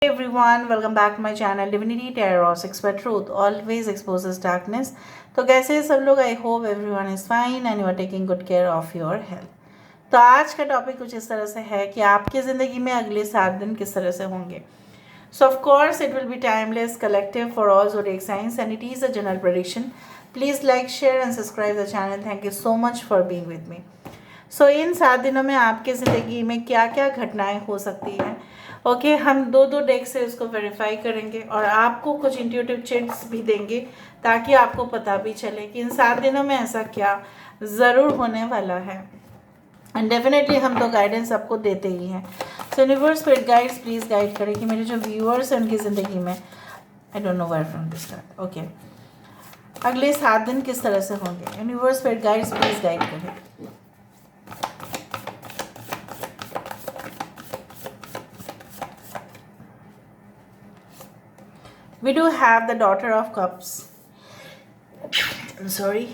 Hey everyone, welcome back to my channel Divinity Tarot 6 where truth always exposes darkness. तो कैसे हैं सब लोग? I hope everyone is fine and you are taking good care of your health. तो आज का topic कुछ इस तरह से है कि आपकी ज़िंदगी में अगले 7 दिन किस तरह से होंगे। सो of course it will be timeless collective for all zodiac signs and it is a general prediction. Please like, share and subscribe the channel. Thank you so much for being with me. सो इन 7 दिनों में आपकी ज़िंदगी में क्या क्या घटनाएं हो सकती हैं। ओके, हम दो डेक से उसको वेरीफाई करेंगे और आपको कुछ इंट्यूटिव चिट्स भी देंगे ताकि आपको पता भी चले कि इन 7 दिनों में ऐसा क्या ज़रूर होने वाला है। एंड डेफिनेटली हम तो गाइडेंस आपको देते ही हैं। So universe spirit guides please guide करें कि मेरे जो व्यूअर्स हैं उनकी ज़िंदगी में I don't know where from this start. Okay, अगले 7 दिन किस तरह से होंगे। Universe spirit guides please guide करें। We do have the Daughter of Cups. I'm sorry.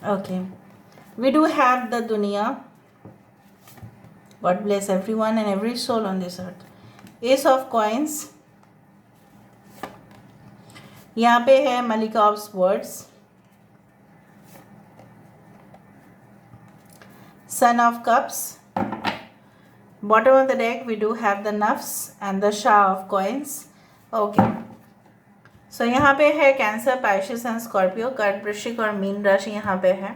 Okay. We do have the Dunya. God bless everyone and every soul on this earth. Ace of Coins. यहाँ पे है Malika of Swords. Son of Cups. Bottom of the deck we do have the Nafs and the Shah of Coins. Okay, so यहाँ पे है cancer, Pisces and Scorpio, कर्क, वृश्चिक और mean राशि यहाँ पे है।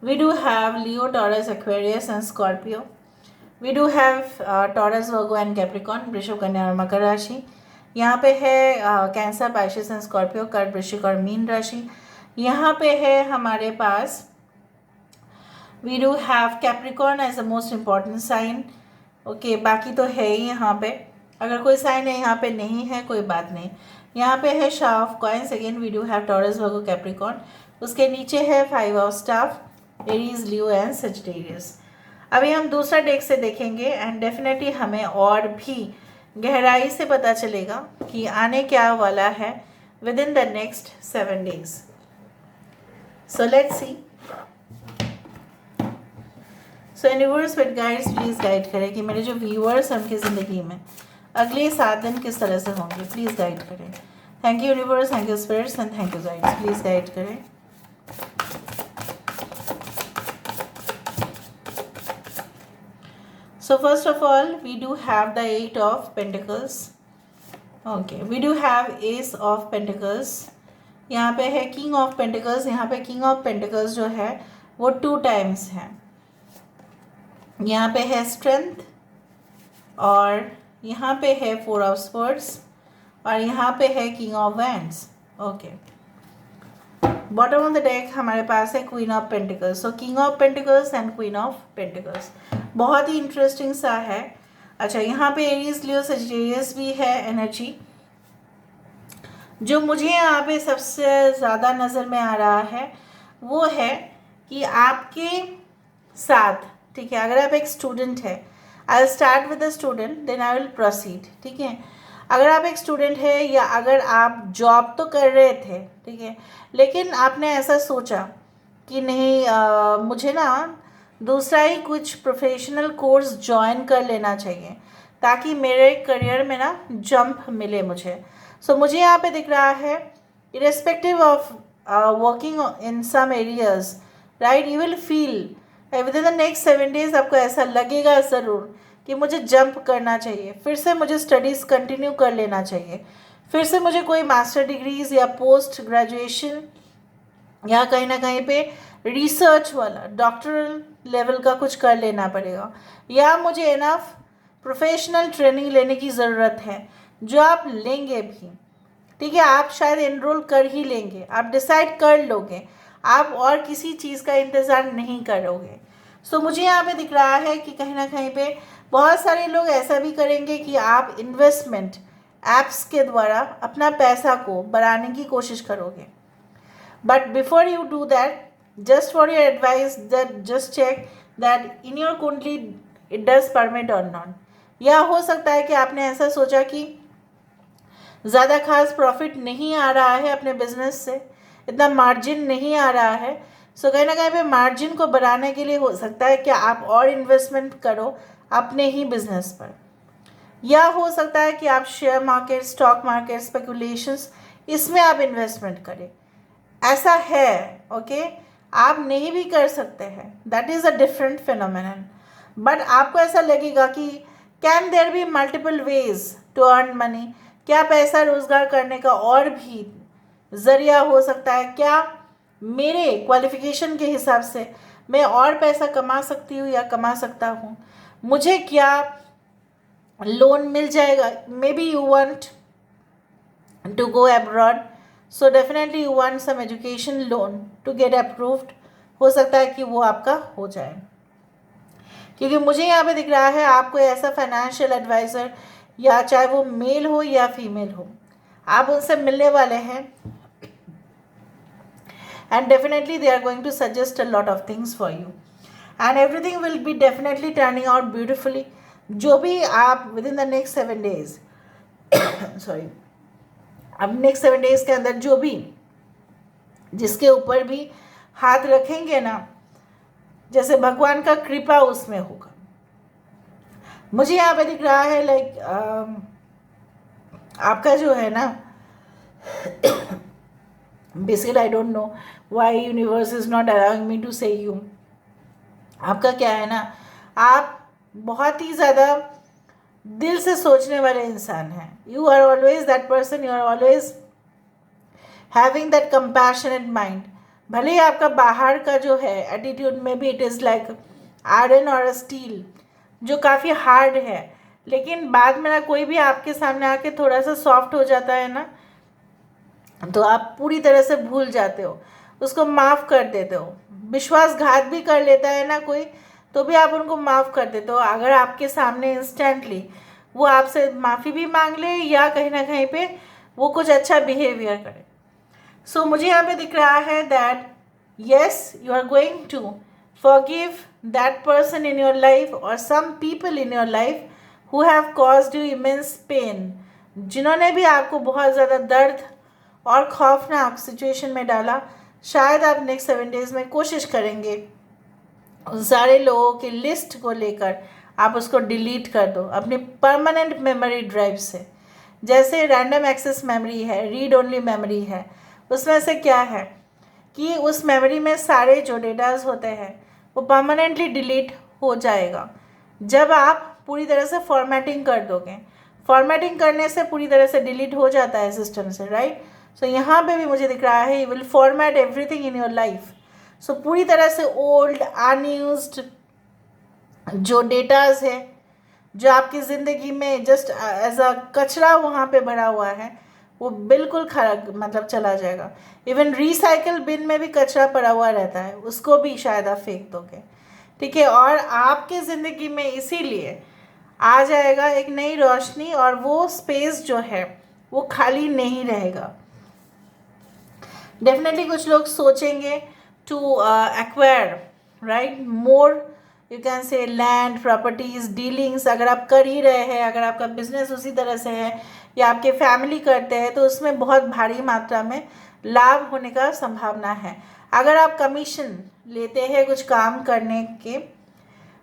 We do have Leo, Taurus, Aquarius and Scorpio. We do have Taurus, Virgo and Capricorn, वृषभ, कन्या और मकर राशि। यहाँ पे है कैंसर, पाइसेस एंड स्कॉर्पियो, कर्क, वृश्चिक और मीन राशि। यहाँ पे है हमारे पास we do have Capricorn as the most important sign. Okay, बाकी तो है ही यहाँ पे। अगर कोई साइन है यहाँ पे नहीं है कोई बात नहीं। यहाँ पे है शाह of coins, again we do have Taurus, Virgo, Capricorn. उसके नीचे है 5 of staff, Aries, Leo and Sagittarius. अभी हम दूसरा डेक से देखेंगे एंड डेफिनेटली हमें और भी गहराई से पता चलेगा कि आने क्या वाला है with in the next 7 days। So let's see. So universe with guides please guide करें कि मेरे जो व्यूअर्स हैं उनकी ज़िंदगी में अगले 7 दिन किस तरह से होंगे। प्लीज़ गाइड करें। Thank you universe, thank you spirits and thank you guides. Please guide करें। So first of all we do have the 8 of pentacles. Okay, we do have ace of pentacles. यहाँ पे है king of pentacles. यहाँ पे king of pentacles जो है वो 2 times है। यहाँ पे है स्ट्रेंथ और यहाँ पे है 4 ऑफ स्वर्ड्स और यहाँ पे है king of wands. Okay, bottom of the deck हमारे पास है queen of pentacles. So king of pentacles and queen of pentacles बहुत ही इंटरेस्टिंग सा है। अच्छा, यहाँ पे एरीज, लियो, सजिटेरियस भी है एनर्जी। जो मुझे यहाँ पे सबसे ज़्यादा नज़र में आ रहा है वो है कि आपके साथ, ठीक है, अगर आप एक स्टूडेंट है, I will start with the student then I will proceed. ठीक है, अगर आप एक स्टूडेंट है या अगर आप जॉब तो कर रहे थे, ठीक है, लेकिन आपने ऐसा सोचा कि नहीं मुझे ना दूसरा ही कुछ प्रोफेशनल कोर्स ज्वाइन कर लेना चाहिए ताकि मेरे करियर में ना जंप मिले मुझे। सो मुझे यहाँ पे दिख रहा है irrespective of working in some areas, right, you will feel within the next 7 days आपको ऐसा लगेगा ज़रूर कि मुझे जंप करना चाहिए, फिर से मुझे स्टडीज़ कंटिन्यू कर लेना चाहिए, फिर से मुझे कोई मास्टर डिग्रीज़ या पोस्ट ग्रेजुएशन या कहीं ना कहीं पे रिसर्च वाला डॉक्टरल लेवल का कुछ कर लेना पड़ेगा, या मुझे इनफ प्रोफेशनल ट्रेनिंग लेने की ज़रूरत है जो आप लेंगे भी। ठीक है, आप शायद एनरोल कर ही लेंगे, आप डिसाइड कर लोगे, आप और किसी चीज़ का इंतज़ार नहीं करोगे। सो मुझे यहाँ पे दिख रहा है कि कहीं ना कहीं पे बहुत सारे लोग ऐसा भी करेंगे कि आप इन्वेस्टमेंट एप्स के द्वारा अपना पैसा को बढ़ाने की कोशिश करोगे। But before you do that, just for your advice that just check that in your kundli it does permit और नॉट। या हो सकता है कि आपने ऐसा सोचा कि ज़्यादा खास प्रॉफिट नहीं आ रहा है अपने बिजनेस से, इतना मार्जिन नहीं आ रहा है। सो कहीं ना कहीं पे मार्जिन को बढ़ाने के लिए हो सकता है कि आप और इन्वेस्टमेंट करो अपने ही बिजनेस पर। या हो सकता है कि आप share market, stock market, speculations, इसमें आप इन्वेस्टमेंट करें, ऐसा है। ओके, आप नहीं भी कर सकते हैं, that is a different phenomenon. But आपको ऐसा लगेगा कि can there be multiple ways to earn money, क्या पैसा रोजगार करने का और भी ज़रिया हो सकता है, क्या मेरे क्वालिफिकेशन के हिसाब से मैं और पैसा कमा सकती हूँ या कमा सकता हूँ, मुझे क्या लोन मिल जाएगा। May be you want to go abroad, so definitely you want some education loan to get approved, हो सकता है कि वो आपका हो जाए। क्योंकि मुझे यहाँ पे दिख रहा है आपको ऐसा फाइनेंशियल एडवाइज़र, या चाहे वो मेल हो या फीमेल हो, आप उनसे मिलने वाले हैं, and definitely they are going to suggest a lot of things for you and everything will be definitely turning out beautifully। जो भी आप within the next 7 days sorry, अब नेक्स्ट 7 डेज के अंदर जो भी जिसके ऊपर भी हाथ रखेंगे ना, जैसे भगवान का कृपा उसमें होगा। मुझे यहाँ पे दिख रहा है लाइक आपका जो है ना, basically I don't know why universe is not allowing me to say you, आपका क्या है ना, आप बहुत ही ज़्यादा दिल से सोचने वाले इंसान हैं। You are always that person, you are always having that compassionate mind. भले ही आपका बाहर का जो है एटीट्यूड में भी इट इज़ लाइक आयरन और स्टील, जो काफ़ी हार्ड है, लेकिन बाद में ना कोई भी आपके सामने आके थोड़ा सा सॉफ्ट हो जाता है ना, तो आप पूरी तरह से भूल जाते हो, उसको माफ़ कर देते हो। विश्वासघात भी कर लेता है ना कोई, तो भी आप उनको माफ़ कर देते हो, अगर आपके सामने इंस्टेंटली वो आपसे माफ़ी भी मांग ले या कहीं ना कहीं पे वो कुछ अच्छा बिहेवियर करे। सो मुझे यहाँ पे दिख रहा है that yes you are going to forgive that person in your life और some people in your life who have caused you immense pain, जिन्होंने भी आपको बहुत ज़्यादा दर्द और खौफनाक सिचुएशन में डाला। शायद आप नेक्स्ट 7 डेज में कोशिश करेंगे उन सारे लोगों की लिस्ट को लेकर आप उसको डिलीट कर दो अपनी परमानेंट मेमोरी ड्राइव से। जैसे रैंडम एक्सेस मेमोरी है, रीड ओनली मेमोरी है, उसमें से क्या है कि उस मेमोरी में सारे जो डेटाज होते हैं वो परमानेंटली डिलीट हो जाएगा जब आप पूरी तरह से फॉर्मेटिंग कर दोगे। फॉर्मेटिंग करने से पूरी तरह से डिलीट हो जाता है सिस्टम से, राइट। सो यहाँ पे भी मुझे दिख रहा है you will format everything in your life. So पूरी तरह से ओल्ड अनयूज्ड जो डेटाज है, जो आपकी ज़िंदगी में जस्ट एज अ कचरा वहाँ पे भरा हुआ है, वो बिल्कुल खराब मतलब चला जाएगा। इवन रिसाइकल बिन में भी कचरा पड़ा हुआ रहता है, उसको भी शायद आप फेंक दोगे, ठीक है। और आपके ज़िंदगी में इसीलिए आ जाएगा एक नई रोशनी, और वो स्पेस जो है वो खाली नहीं रहेगा। डेफिनेटली कुछ लोग सोचेंगे to acquire right more, you can say land, properties, dealings अगर आप कर ही रहे हैं, अगर आपका बिजनेस उसी तरह से है या आपके फैमिली करते हैं, तो उसमें बहुत भारी मात्रा में लाभ होने का संभावना है। अगर आप कमीशन लेते हैं कुछ काम करने के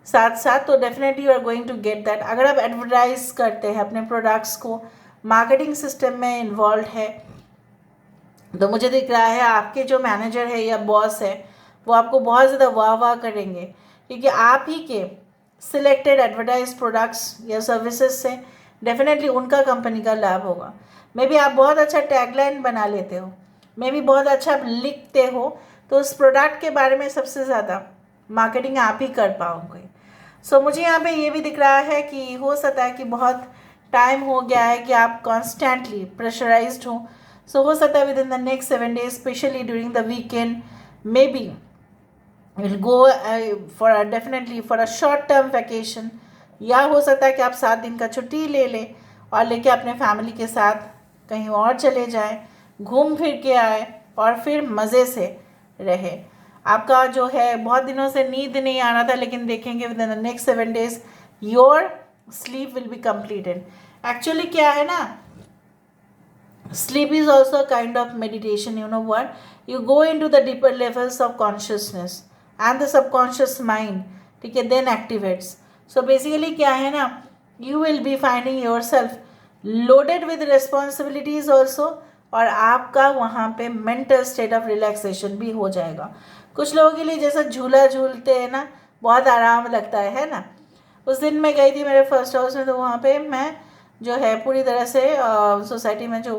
साथ साथ, तो definitely you are going to get that. अगर आप एडवर्टाइज करते हैं अपने प्रोडक्ट्स को, मार्केटिंग सिस्टम में इन्वॉल्व है, तो मुझे दिख रहा है आपके जो मैनेजर है या बॉस है वो आपको बहुत ज़्यादा वाह वाह करेंगे, क्योंकि आप ही के सिलेक्टेड एडवर्टाइज प्रोडक्ट्स या सर्विसेज से डेफिनेटली उनका कंपनी का लाभ होगा। मे बी आप बहुत अच्छा टैगलाइन बना लेते हो, मे बी बहुत अच्छा लिखते हो, तो उस प्रोडक्ट के बारे में सबसे ज़्यादा मार्केटिंग आप ही कर पाओगे। सो मुझे यहाँ पे ये भी दिख रहा है कि हो सकता है कि बहुत टाइम हो गया है कि आप कॉन्स्टेंटली प्रेशराइज्ड हो। सो हो सकता है with in the next 7 days, specially during the weekend, may be will go for definitely for a short term vacation, या हो सकता है कि आप 7 दिन का छुट्टी ले लें और लेके अपने फैमिली के साथ कहीं और चले जाएं, घूम फिर के आए और फिर मज़े से रहे। आपका जो है बहुत दिनों से नींद नहीं आ रहा था, लेकिन देखेंगे with in the next 7 days your sleep will be completed. Actually क्या है ना, sleep is also a kind of meditation. You know what, you go into the deeper levels of consciousness and the subconscious mind, ठीक है, then activates. So basically क्या है ना, you will be finding yourself loaded with responsibilities also, और आपका वहाँ पे mental state of relaxation भी हो जाएगा. कुछ लोगों के लिए जैसा झूला झूलते हैं ना, बहुत आराम लगता है ना. उस दिन मैं गई थी मेरे फर्स्ट हाउस में, तो वहाँ पे मैं जो है पूरी तरह से सोसाइटी में जो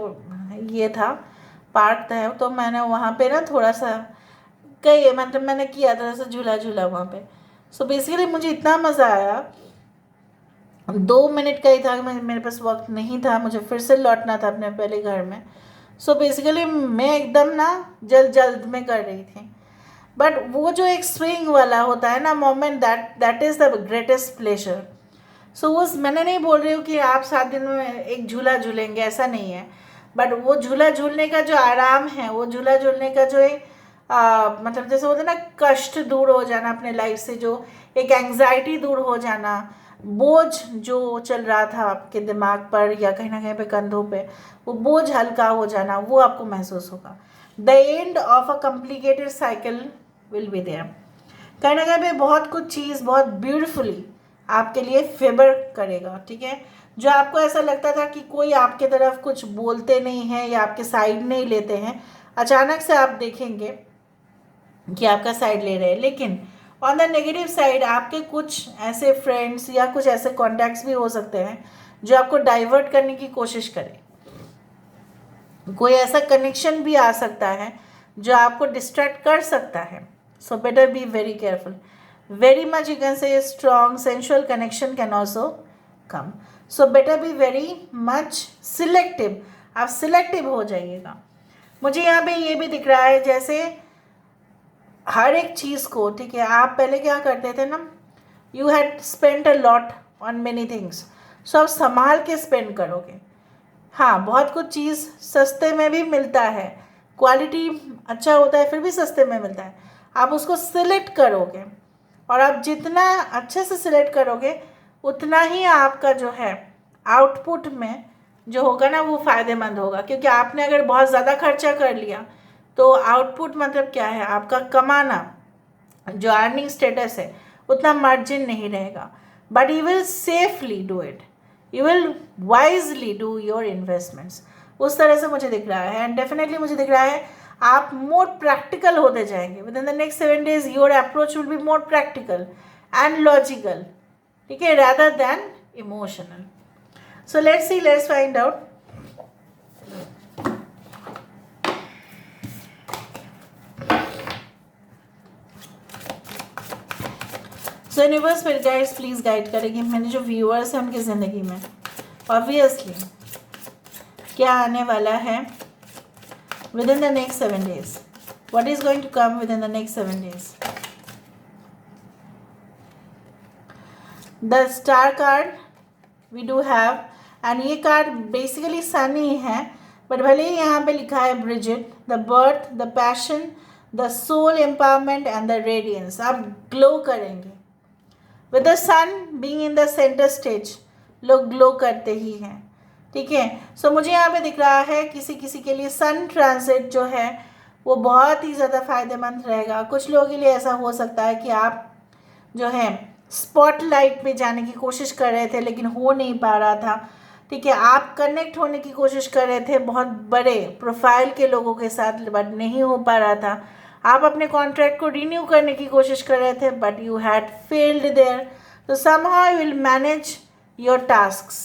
ये था पार्क था, तो मैंने वहाँ पे ना थोड़ा सा कई मतलब मैंने किया था ऐसा झूला झूला वहाँ पे. सो बेसिकली मुझे इतना मज़ा आया. 2 मिनट का ही था, मेरे पास वक्त नहीं था, मुझे फिर से लौटना था अपने पहले घर में. सो बेसिकली मैं एकदम ना जल्द में कर रही थी. बट वो जो एक स्विंग वाला होता है ना moment, that is the greatest pleasure. So उस मैंने नहीं बोल रही हूँ कि आप 7 दिन में एक झूला झूलेंगे, ऐसा नहीं है. बट वो झूला झूलने का जो आराम है, वो झूला झूलने का जो एक मतलब जैसे होता है ना, कष्ट दूर हो जाना अपने लाइफ से, जो एक एंग्जाइटी दूर हो जाना, बोझ जो चल रहा था आपके दिमाग पर या कहीं ना कहीं पे कंधों पे, वो बोझ हल्का हो जाना, वो आपको महसूस होगा. The end of a complicated cycle will be there. कहीं ना कहीं पे बहुत कुछ चीज़ बहुत ब्यूटिफुली आपके लिए फेवर करेगा. ठीक है, जो आपको ऐसा लगता था कि कोई आपके तरफ कुछ बोलते नहीं है या आपके साइड नहीं लेते हैं, अचानक से आप देखेंगे कि आपका साइड ले रहे हैं. लेकिन ऑन द नेगेटिव साइड आपके कुछ ऐसे फ्रेंड्स या कुछ ऐसे कॉन्टैक्ट्स भी हो सकते हैं जो आपको डाइवर्ट करने की कोशिश करें. कोई ऐसा कनेक्शन भी आ सकता है जो आपको डिस्ट्रैक्ट कर सकता है. So better be very careful. Very much you can से strong sensual connection can also come. So better be very much selective. आप सिलेक्टिव हो जाइएगा. मुझे यहाँ पे ये भी दिख रहा है जैसे हर एक चीज़ को, ठीक है, आप पहले क्या करते थे ना, you had spend a lot on many things. So आप संभाल के स्पेंड करोगे. हाँ, बहुत कुछ चीज़ सस्ते में भी मिलता है, क्वालिटी अच्छा होता है, फिर भी सस्ते में मिलता है. आप उसको सिलेक्ट करोगे, और आप जितना अच्छे से सिलेक्ट करोगे उतना ही आपका जो है आउटपुट में जो होगा ना वो फ़ायदेमंद होगा. क्योंकि आपने अगर बहुत ज़्यादा खर्चा कर लिया तो आउटपुट मतलब क्या है, आपका कमाना जो अर्निंग स्टेटस है उतना मार्जिन नहीं रहेगा. But you will safely do it, you will wisely do your investments. उस तरह से मुझे दिख रहा है. एंड डेफिनेटली मुझे दिख रहा है आप मोर प्रैक्टिकल होते जाएंगे. With in the next 7 days your approach will be more practical and logical, ठीक है, rather than emotional. So let's see, let's find out. So universe मेरे गाइड्स प्लीज़ गाइड करेंगे मेरे जो व्यूअर्स हैं उनकी ज़िंदगी में ऑब्वियसली क्या आने वाला है with in the next 7 days. What is going to come within the next 7 days? The star card we do have, and ये कार्ड बेसिकली सनी है, बट भले ही यहाँ पे लिखा है Bridget, the birth, the passion, the soul empowerment and the radiance. आप glow करेंगे with the sun being in the centre stage. लोग ग्लो करते ही हैं, ठीक है. सो मुझे यहाँ पे दिख रहा है किसी किसी के लिए सन ट्रांजिट जो है वो बहुत ही ज़्यादा फ़ायदेमंद रहेगा. कुछ लोगों के लिए ऐसा हो सकता है कि आप जो है स्पॉटलाइट में जाने की कोशिश कर रहे थे लेकिन हो नहीं पा रहा था, ठीक है. आप कनेक्ट होने की कोशिश कर रहे थे बहुत बड़े प्रोफाइल के लोगों के साथ, बट नहीं हो पा रहा था. आप अपने कॉन्ट्रैक्ट को रिन्यू करने की कोशिश कर रहे थे but you had failed there. तो somehow you will manage your tasks.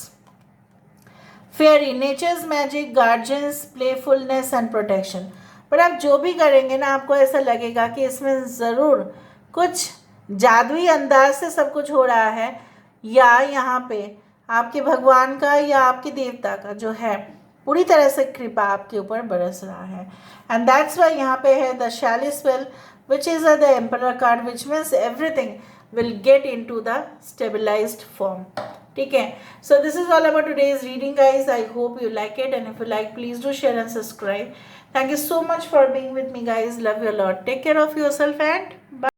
Fairy, nature's magic, guardians, playfulness and protection. पर आप जो भी करेंगे ना आपको ऐसा लगेगा कि इसमें ज़रूर कुछ जादुई अंदाज से सब कुछ हो रहा है, या यहाँ पे आपके भगवान का या आपके देवता का जो है पूरी तरह से कृपा आपके ऊपर बरस रहा है. एंड दैट्स वाई यहाँ पे है the shelly spell which is the emperor card, which means everything will get into the stabilised form, ठीक है. So this is all about today's reading guys. I hope you like it, and if you like please do share and subscribe. Thank you so much for being with me guys. Love you a lot. Take care of yourself and bye.